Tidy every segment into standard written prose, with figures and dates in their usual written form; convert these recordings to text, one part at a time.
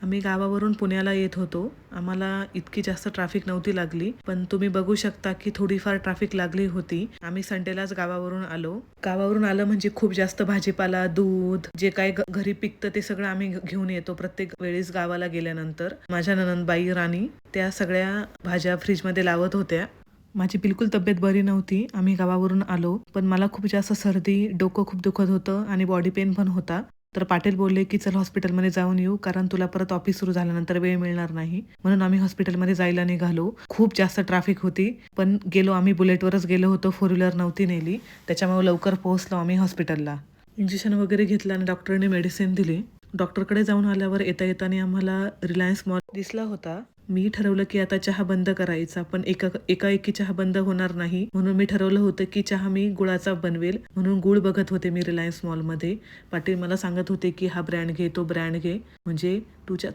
आम्ही गावावरून पुण्याला येत होतो. आम्हाला इतकी जास्त ट्रॅफिक नव्हती लागली, पण तुम्ही बघू शकता की थोडीफार ट्रॅफिक लागली होती. आम्ही संडेलाच गावावरून आलो. गावावरून आलं म्हणजे खूप जास्त भाजीपाला, दूध, जे काय घरी पिकतं ते सगळं आम्ही घेऊन येतो प्रत्येक वेळेस गावाला गेल्यानंतर. माझ्या नणंदबाई राणी त्या सगळ्या भाज्या फ्रीजमध्ये लावत होत्या. माझी बिलकुल तब्येत बरी नव्हती. आम्ही गावावरून आलो, पण मला खूप जास्त सर्दी, डोकं खूप दुखत होतं आणि बॉडी पेन पण होता. तर पाटील बोलले की चल हॉस्पिटलमध्ये जाऊन येऊ, कारण तुला परत ऑफिस सुरू झाल्यानंतर वेळ मिळणार नाही. म्हणून आम्ही हॉस्पिटलमध्ये जायला निघालो. खूप जास्त ट्रॅफिक होती, पण गेलो आम्ही बुलेटवरच गेलो होतो, 4 व्हीलर नव्हती नेली. त्याच्यामुळे लवकर पोहोचलो आम्ही हॉस्पिटलला. इंजेक्शन वगैरे घेतलं आणि डॉक्टरने मेडिसिन दिली. डॉक्टरकडे जाऊन आल्यावर येताना आम्हाला रिलायन्स मॉल दिसला होता. मी ठरवलं की आता चहा बंद करायचा, पण एकाएकी चहा बंद होणार नाही. म्हणून मी ठरवलं होतं की चहा मी गुळाचा बनवेल. म्हणून गुळ बघत होते मी रिलायन्स मॉलमध्ये. पाटील मला सांगत होते की हा ब्रँड घे, तो ब्रँड घे, म्हणजे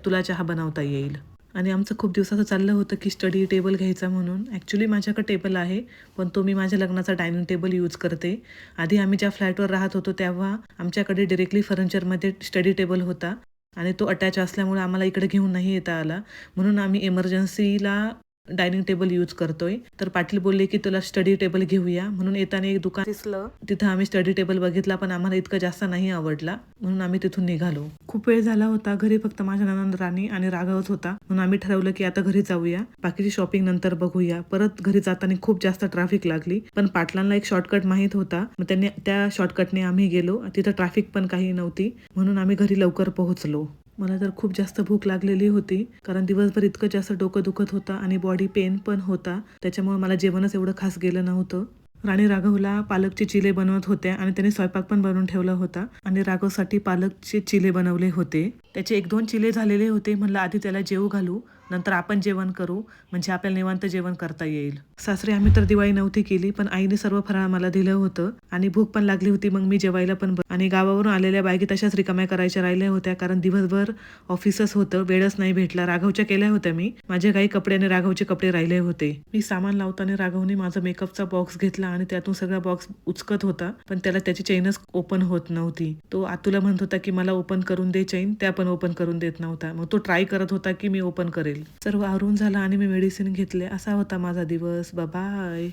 तुला चहा बनवता येईल. आणि आमचं खूप दिवसाचं चाललं होतं की स्टडी टेबल घ्यायचा म्हणून. ॲक्च्युली माझ्याकडे टेबल आहे, पण तो मी माझ्या लग्नाचा डायनिंग टेबल यूज करते. आधी आम्ही ज्या फ्लॅटवर राहत होतो तेव्हा आमच्याकडे डिरेक्टली फर्निचरमध्ये स्टडी टेबल होता आणि तो अटॅच असल्यामुळे आम्हाला इकडे घेऊन नाही येता आला. म्हणून आम्ही इमर्जन्सीला डायनिंग टेबल यूज करतोय. तर पाटील बोलले की तुला स्टडी टेबल घेऊया. म्हणून येताना एक दुकान दिसलं, तिथं आम्ही स्टडी टेबल बघितला, पण आम्हाला इतकं जास्त नाही आवडला. म्हणून आम्ही तिथून निघालो. खूप वेळ झाला होता. घरी फक्त माझ्या नणंद राणी आणि राघवच होता. म्हणून आम्ही ठरवलं की आता घरी जाऊया, बाकीची शॉपिंग नंतर बघूया. परत घरी जाताना खूप जास्त ट्रॅफिक लागली, पण पाटलांना एक शॉर्टकट माहीत होता. मग त्यांनी त्या शॉर्टकटने आम्ही गेलो. तिथं ट्रॅफिक पण काही नव्हती, म्हणून आम्ही घरी लवकर पोहोचलो. मला तर खूप जास्त भूक लागलेली होती, कारण दिवसभर इतकं जास्त डोकं दुखत होता आणि बॉडी पेन पण होता. त्याच्यामुळे मला जेवणच एवढं खास गेलं नव्हतं. राणी राघवला पालकचे चिले बनवत होत्या आणि त्याने स्वयंपाक पण बनवून ठेवला होता आणि राघवसाठी पालकचे चिले बनवले होते. त्याचे 1-2 चिले झालेले होते. म्हणलं आधी त्याला जेवू घालू, नंतर आपण जेवण करू, म्हणजे आपल्याला निवांत जेवण करता येईल. सासरे आम्ही तर दिवाळी नव्हती केली, पण आईने सर्व फराळ मला दिलं होतं आणि भूक पण लागली होती. मग मी जेवायला पण आणि गावावरून आलेल्या बायकी तशाच रिकाम्या करायच्या राहिल्या होत्या, कारण दिवसभर ऑफिसच होतं, वेळच नाही भेटला. राघवच्या केल्या होत्या मी. माझे काही कपडे आणि राघवचे कपडे राहिले होते. मी सामान लावताना राघवने माझा मेकअपचा बॉक्स घेतला आणि त्यातून सगळा बॉक्स उचकत होता, पण त्याला त्याची चेनच ओपन होत नव्हती. तो आतूला म्हणत होता की मला ओपन करून दे चेन, त्या पण ओपन करून देत नव्हता. मग तो ट्राय करत होता की मी ओपन करेल. सर्व आवरून झालं आणि मी मेडिसिन घेतले. असा होता माझा दिवस. बाय.